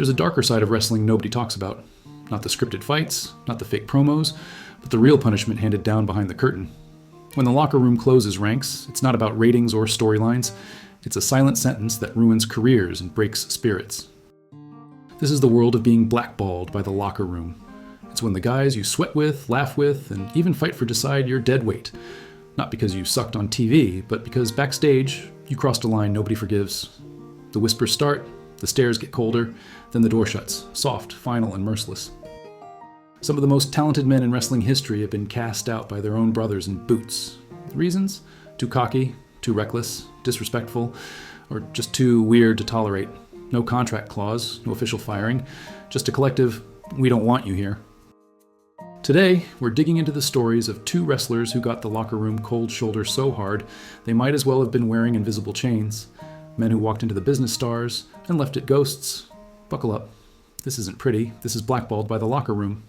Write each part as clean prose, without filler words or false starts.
There's a darker side of wrestling nobody talks about. Not the scripted fights, not the fake promos, but the real punishment handed down behind the curtain. When the locker room closes ranks, it's not about ratings or storylines. It's a silent sentence that ruins careers and breaks spirits. This is the world of being blackballed by the locker room. It's when the guys you sweat with, laugh with, and even fight for decide you're dead weight. Not because you sucked on TV, but because backstage, you crossed a line nobody forgives. The whispers start, the stares get colder, then the door shuts, soft, final, and merciless. Some of the most talented men in wrestling history have been cast out by their own brothers in boots. The reasons? Too cocky, too reckless, disrespectful, or just too weird to tolerate. No contract clause, no official firing, just a collective, we don't want you here. Today, we're digging into the stories of two wrestlers who got the locker room cold shoulder so hard they might as well have been wearing invisible chains. Men who walked into the business stars and left it ghosts. Buckle up. This isn't pretty. This is Blackballed by the locker room.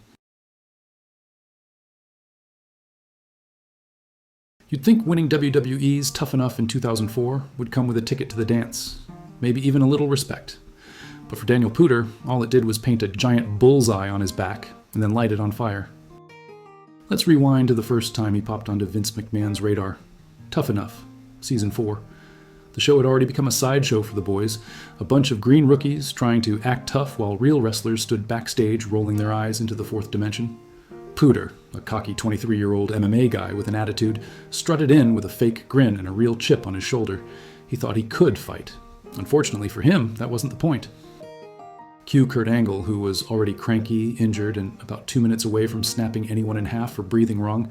You'd think winning WWE's Tough Enough in 2004 would come with a ticket to the dance. Maybe even a little respect. But for Daniel Puder, all it did was paint a giant bullseye on his back and then light it on fire. Let's rewind to the first time he popped onto Vince McMahon's radar. Tough Enough, Season 4. The show had already become a sideshow for the boys, a bunch of green rookies trying to act tough while real wrestlers stood backstage rolling their eyes into the fourth dimension. Puder, a cocky 23-year-old MMA guy with an attitude, strutted in with a fake grin and a real chip on his shoulder. He thought he could fight. Unfortunately for him, that wasn't the point. Cue Kurt Angle, who was already cranky, injured, and about 2 minutes away from snapping anyone in half for breathing wrong.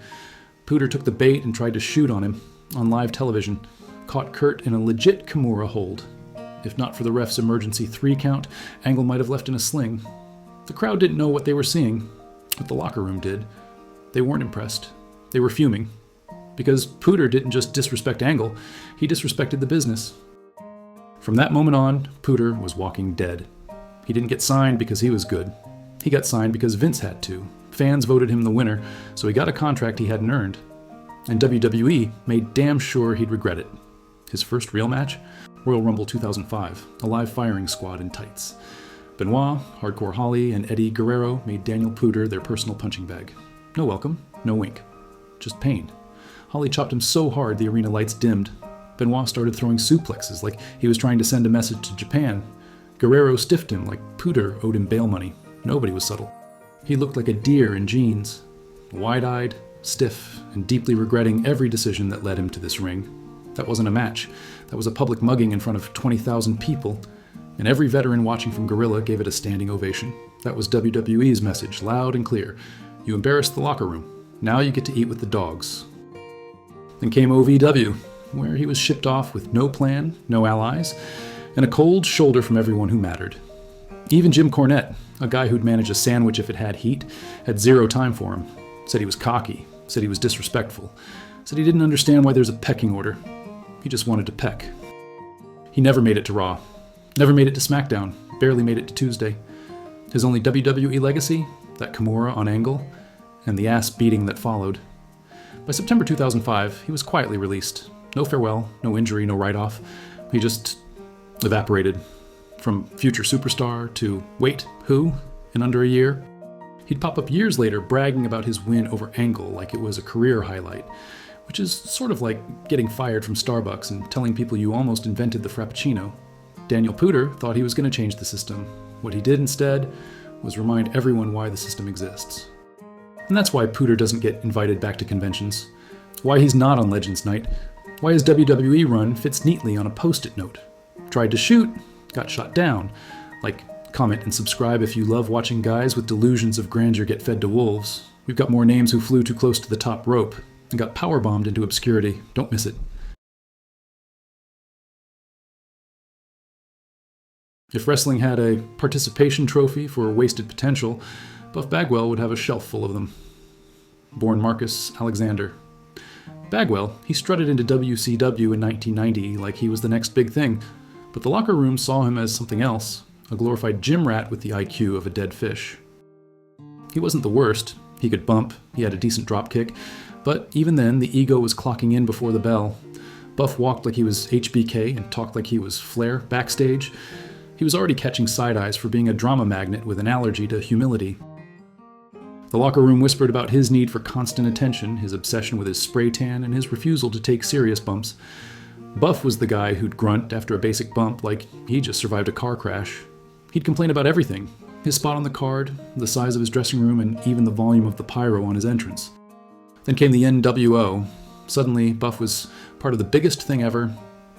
Puder took the bait and tried to shoot on him, on live television. Caught Kurt in a legit Kimura hold. If not for the ref's emergency 3 count, Angle might have left in a sling. The crowd didn't know what they were seeing, but the locker room did. They weren't impressed. They were fuming. Because Puder didn't just disrespect Angle, he disrespected the business. From that moment on, Puder was walking dead. He didn't get signed because he was good. He got signed because Vince had to. Fans voted him the winner, so he got a contract he hadn't earned. And WWE made damn sure he'd regret it. His first real match? Royal Rumble 2005, a live firing squad in tights. Benoit, Hardcore Holly, and Eddie Guerrero made Daniel Puder their personal punching bag. No welcome, no wink. Just pain. Holly chopped him so hard the arena lights dimmed. Benoit started throwing suplexes like he was trying to send a message to Japan. Guerrero stiffed him like Puder owed him bail money. Nobody was subtle. He looked like a deer in jeans. Wide-eyed, stiff, and deeply regretting every decision that led him to this ring. That wasn't a match. That was a public mugging in front of 20,000 people. And every veteran watching from Gorilla gave it a standing ovation. That was WWE's message, loud and clear. You embarrassed the locker room. Now you get to eat with the dogs. Then came OVW, where he was shipped off with no plan, no allies, and a cold shoulder from everyone who mattered. Even Jim Cornette, a guy who'd manage a sandwich if it had heat, had zero time for him. Said he was cocky, said he was disrespectful, said he didn't understand why there's a pecking order. He just wanted to peck. He never made it to Raw, never made it to SmackDown, barely made it to Tuesday. His only WWE legacy? That Kimura on Angle, and the ass beating that followed. By September 2005, he was quietly released. No farewell, no injury, no write-off. He just evaporated. From future superstar to, wait, who? In under a year? He'd pop up years later bragging about his win over Angle like it was a career highlight, which is sort of like getting fired from Starbucks and telling people you almost invented the Frappuccino. Daniel Puder thought he was going to change the system. What he did instead was remind everyone why the system exists. And that's why Puder doesn't get invited back to conventions. Why he's not on Legends Night. Why his WWE run fits neatly on a post-it note. Tried to shoot, got shot down. Like, comment and subscribe if you love watching guys with delusions of grandeur get fed to wolves. We've got more names who flew too close to the top rope and got powerbombed into obscurity. Don't miss it. If wrestling had a participation trophy for wasted potential, Buff Bagwell would have a shelf full of them. Born Marcus Alexander. Bagwell, he strutted into WCW in 1990 like he was the next big thing, but the locker room saw him as something else, a glorified gym rat with the IQ of a dead fish. He wasn't the worst. He could bump, he had a decent dropkick, but even then the ego was clocking in before the bell. Buff walked like he was HBK and talked like he was Flair backstage. He was already catching side eyes for being a drama magnet with an allergy to humility. The locker room whispered about his need for constant attention, his obsession with his spray tan, and his refusal to take serious bumps. Buff was the guy who'd grunt after a basic bump like he just survived a car crash. He'd complain about everything: his spot on the card, the size of his dressing room, and even the volume of the pyro on his entrance. Then came the NWO. Suddenly, Buff was part of the biggest thing ever.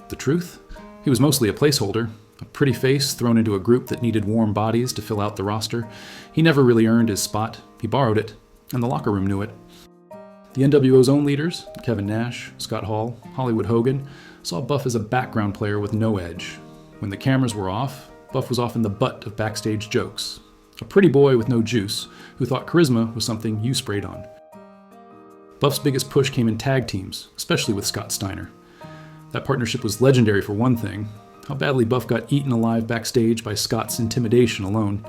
The truth? He was mostly a placeholder, a pretty face thrown into a group that needed warm bodies to fill out the roster. He never really earned his spot. He borrowed it, and the locker room knew it. The NWO's own leaders, Kevin Nash, Scott Hall, Hollywood Hogan, saw Buff as a background player with no edge. When the cameras were off, Buff was often the butt of backstage jokes. A pretty boy with no juice, who thought charisma was something you sprayed on. Buff's biggest push came in tag teams, especially with Scott Steiner. That partnership was legendary for one thing: how badly Buff got eaten alive backstage by Scott's intimidation alone.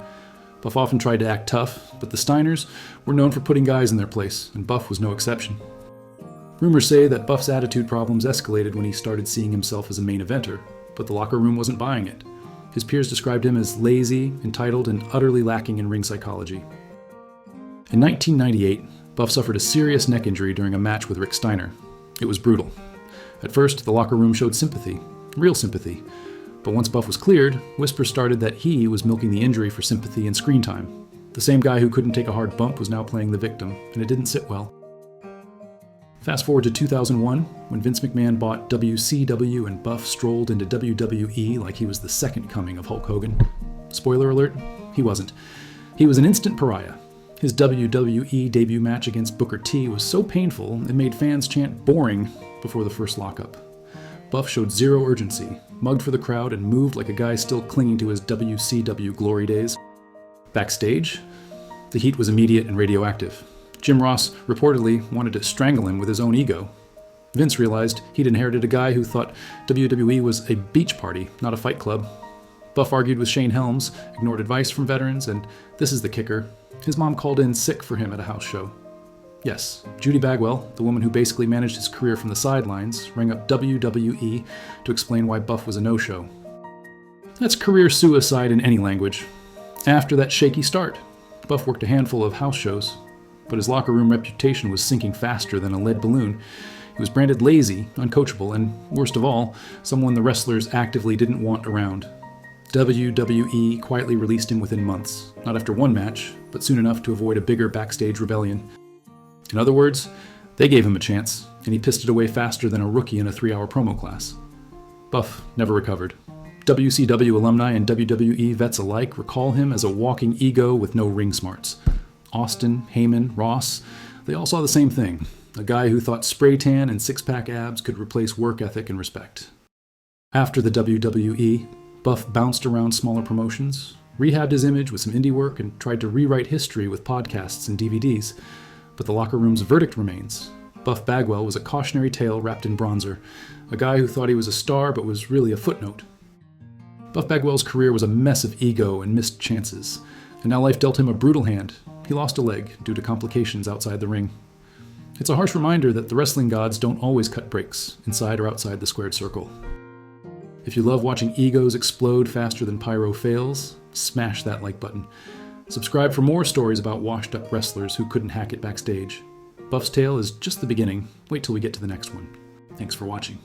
Buff often tried to act tough, but the Steiners were known for putting guys in their place, and Buff was no exception. Rumors say that Buff's attitude problems escalated when he started seeing himself as a main eventer, but the locker room wasn't buying it. His peers described him as lazy, entitled, and utterly lacking in ring psychology. In 1998, Buff suffered a serious neck injury during a match with Rick Steiner. It was brutal. At first, the locker room showed sympathy, real sympathy. But once Buff was cleared, whispers started that he was milking the injury for sympathy and screen time. The same guy who couldn't take a hard bump was now playing the victim, and it didn't sit well. Fast forward to 2001, when Vince McMahon bought WCW and Buff strolled into WWE like he was the second coming of Hulk Hogan. Spoiler alert, he wasn't. He was an instant pariah. His WWE debut match against Booker T was so painful it made fans chant "boring" before the first lockup. Buff showed zero urgency, mugged for the crowd, and moved like a guy still clinging to his WCW glory days. Backstage, the heat was immediate and radioactive. Jim Ross reportedly wanted to strangle him with his own ego. Vince realized he'd inherited a guy who thought WWE was a beach party, not a fight club. Buff argued with Shane Helms, ignored advice from veterans, and this is the kicker: his mom called in sick for him at a house show. Yes, Judy Bagwell, the woman who basically managed his career from the sidelines, rang up WWE to explain why Buff was a no-show. That's career suicide in any language. After that shaky start, Buff worked a handful of house shows, but his locker room reputation was sinking faster than a lead balloon. He was branded lazy, uncoachable, and, worst of all, someone the wrestlers actively didn't want around. WWE quietly released him within months, not after one match, but soon enough to avoid a bigger backstage rebellion. In other words, they gave him a chance, and he pissed it away faster than a rookie in a 3-hour promo class. Buff never recovered. WCW alumni and WWE vets alike recall him as a walking ego with no ring smarts. Austin, Heyman, Ross, they all saw the same thing: a guy who thought spray tan and six-pack abs could replace work ethic and respect. After the WWE, Buff bounced around smaller promotions, rehabbed his image with some indie work, and tried to rewrite history with podcasts and DVDs. But the locker room's verdict remains. Buff Bagwell was a cautionary tale wrapped in bronzer, a guy who thought he was a star but was really a footnote. Buff Bagwell's career was a mess of ego and missed chances, and now life dealt him a brutal hand. He lost a leg due to complications outside the ring. It's a harsh reminder that the wrestling gods don't always cut breaks, inside or outside the squared circle. If you love watching egos explode faster than pyro fails, smash that like button. Subscribe for more stories about washed-up wrestlers who couldn't hack it backstage. Buff's tale is just the beginning. Wait till we get to the next one. Thanks for watching.